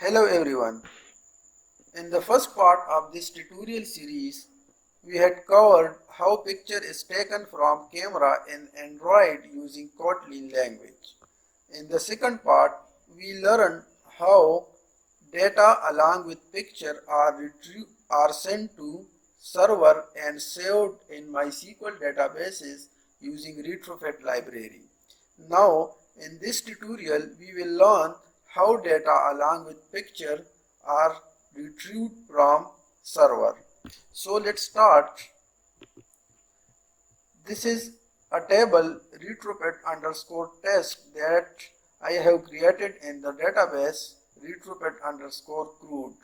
Hello everyone. In the first part of this tutorial series, we had covered how picture is taken from camera in Android using Kotlin language. In the second part, we learned how data along with picture are sent to server and saved in MySQL databases using Retrofit library. Now, in this tutorial, we will learn how data along with picture are retrieved from server. So let's start. This is a table retrofit underscore test that I have created in the database retrofit underscore crude.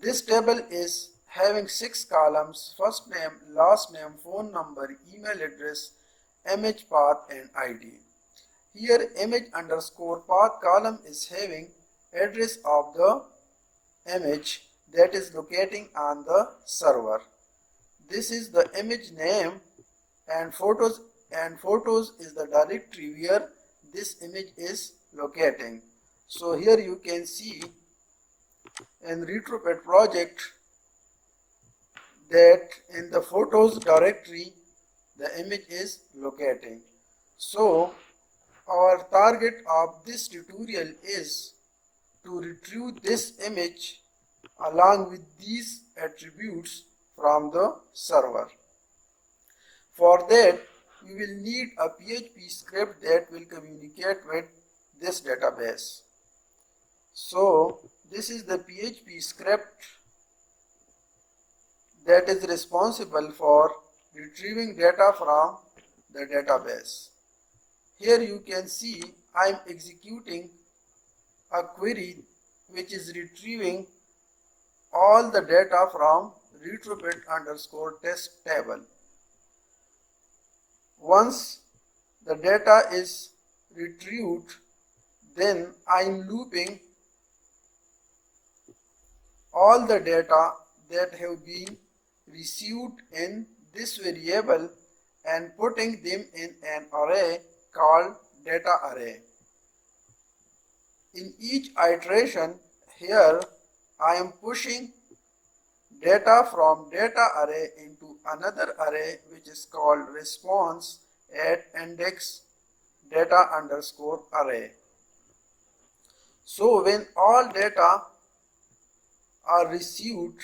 This table is having 6 columns: first name, last name, phone number, email address, image path and ID. Here image underscore path column is having address of the image that is locating on the server. This is the image name, and photos is the directory where this image is locating. So here you can see in Retrofit project that in the photos directory the image is locating. So our target of this tutorial is to retrieve this image along with these attributes from the server. For that, we will need a PHP script that will communicate with this database. So this is the PHP script that is responsible for retrieving data from the database. Here you can see I am executing a query which is retrieving all the data from retrofit underscore test table. Once the data is retrieved, then I am looping all the data that have been received in this variable and putting them in an array called data array. In each iteration, here I am pushing data from data array into another array which is called response at index data underscore array. So when all data are received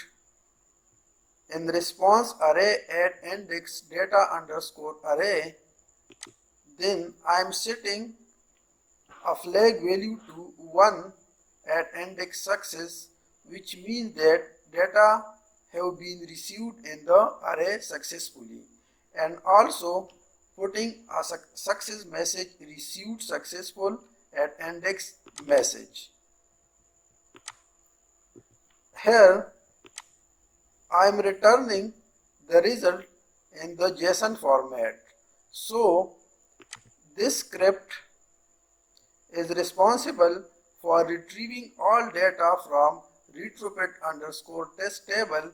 in response array at index data underscore array, then I am setting a flag value to 1 at index success, which means that data have been received in the array successfully, and also putting a success message received successful at index message. Here I am returning the result in the JSON format. So this script is responsible for retrieving all data from retrofit underscore test table,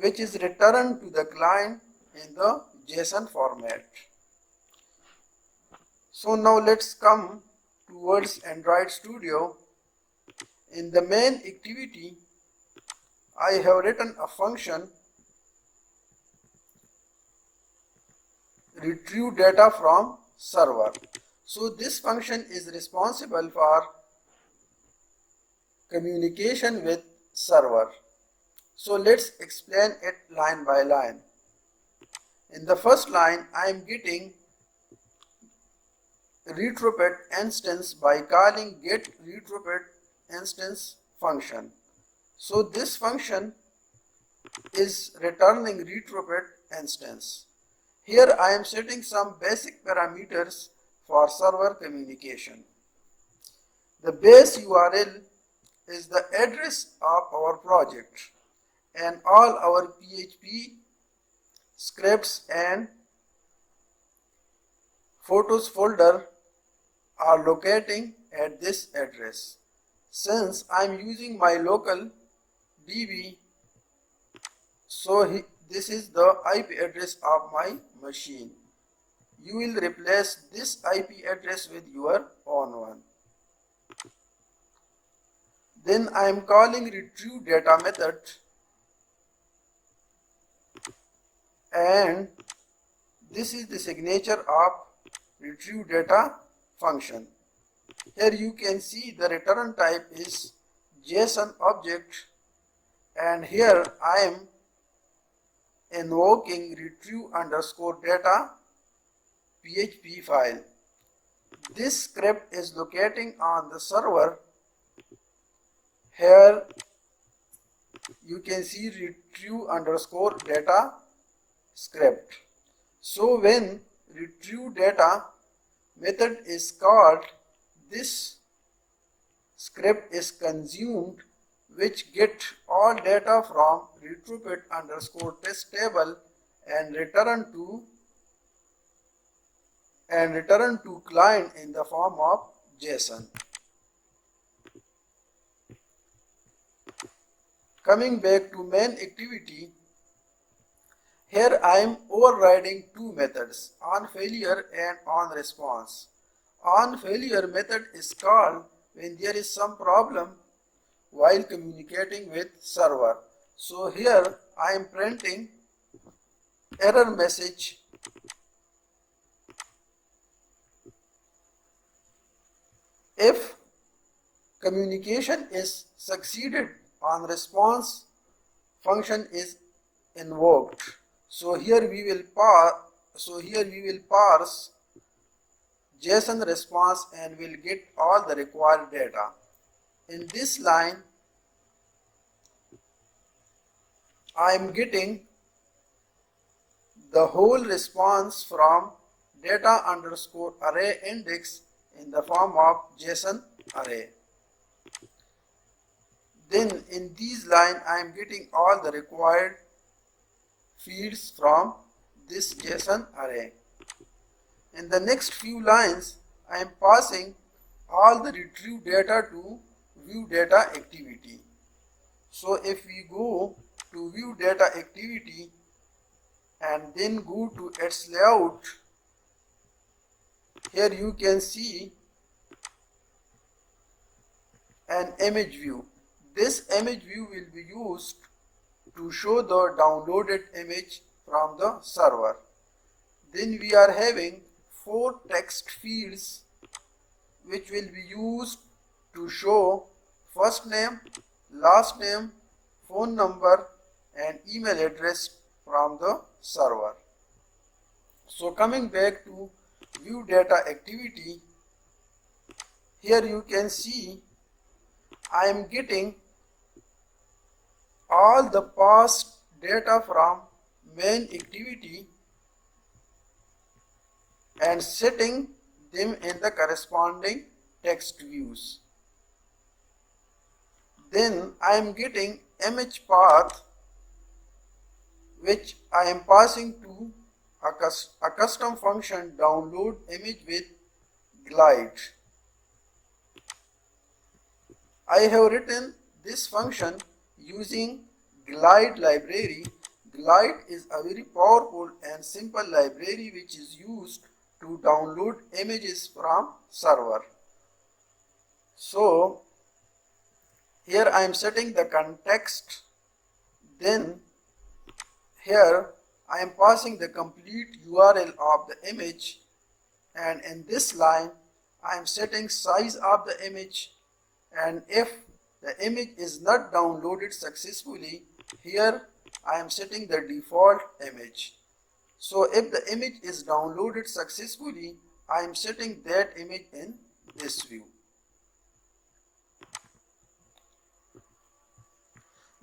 which is returned to the client in the JSON format. So now let's come towards Android Studio. In the main activity, I have written a function retrieve data from server. So this function is responsible for communication with server. So let's explain it line by line. In the first line, I am getting retrofit instance by calling get retrofit instance function. So this function is returning retrofit instance. Here I am setting some basic parameters for server communication. The base URL is the address of our project, and all our PHP scripts and photos folder are locating at this address. Since I am using my local DB, so this is the IP address of my machine. You will replace this IP address with your own one. Then I am calling retrieve data method, and this is the signature of retrieve data function. Here you can see the return type is JSON object, and here I am invoking retrieve underscore data PHP file. This script is locating on the server. Here you can see retrieve underscore data script. So when retrieve data method is called, this script is consumed, which get all data from retrofit underscore test table and return to client in the form of JSON. Coming back to main activity, here I am overriding two methods, on failure and on response. On failure method is called when there is some problem while communicating with server. So here I am printing error message if communication is succeeded. On response function is invoked. So here we will parse JSON response and will get all the required data. In this line I am getting the whole response from data underscore array index in the form of JSON array. Then in these line I am getting all the required fields from this JSON array. In the next few lines I am passing all the retrieve data to view data activity. So if we go to view data activity and then go to its layout, here you can see an image view. This image view will be used to show the downloaded image from the server. Then we are having 4 text fields which will be used to show first name, last name, phone number and email address from the server. So coming back to view data activity, here you can see I am getting all the past data from main activity and setting them in the corresponding text views. Then I am getting image path which I am passing to a custom function download image with glide. I have written this function using glide library. Glide is a very powerful and simple library which is used to download images from server. So here I am setting the context, then here I am passing the complete URL of the image, and in this line I am setting size of the image, and if the image is not downloaded successfully, here I am setting the default image. So if the image is downloaded successfully, I am setting that image in this view.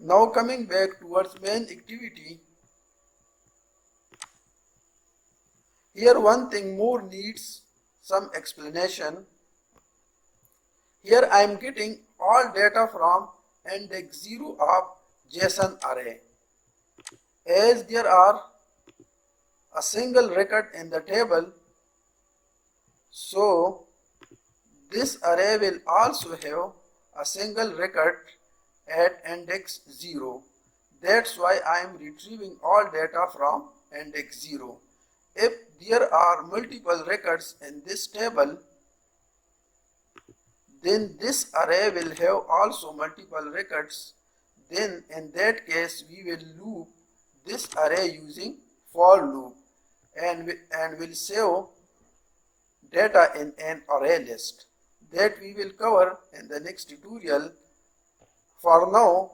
Now coming back towards main activity, here one thing more needs some explanation. Here I am getting all data from index 0 of JSON array. As there are a single record in the table, so this array will also have a single record at index 0. That's why I am retrieving all data from index 0. If there are multiple records in this table, then this array will have also multiple records. Then in that case we will loop this array using for loop and will save data in an array list that we will cover in the next tutorial. For now,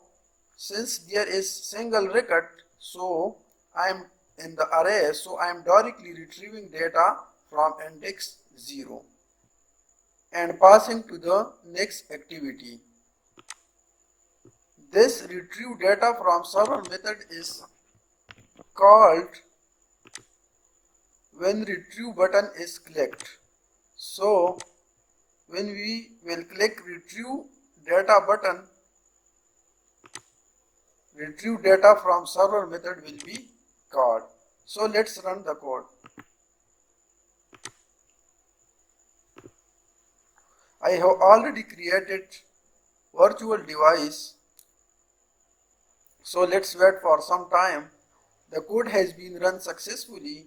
since there is single record, so I am in the array, so I am directly retrieving data from index 0 and passing to the next activity. This retrieve data from server method is called when retrieve button is clicked. So when we will click retrieve data button, retrieve data from server method will be called. So let's run the code. I have already created virtual device. So let's wait for some time. The code has been run successfully.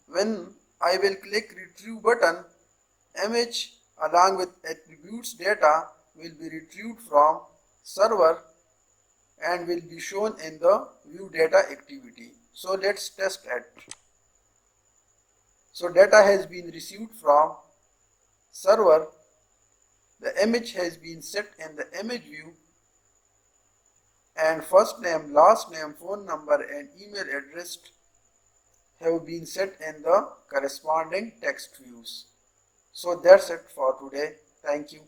When I will click retrieve button, image along with attributes data will be retrieved from server and will be shown in the view data activity. So let's test it. So data has been received from server. The image has been set in the image view and first name, last name, phone number and email address have been set in the corresponding text views. So that's it for today. Thank you.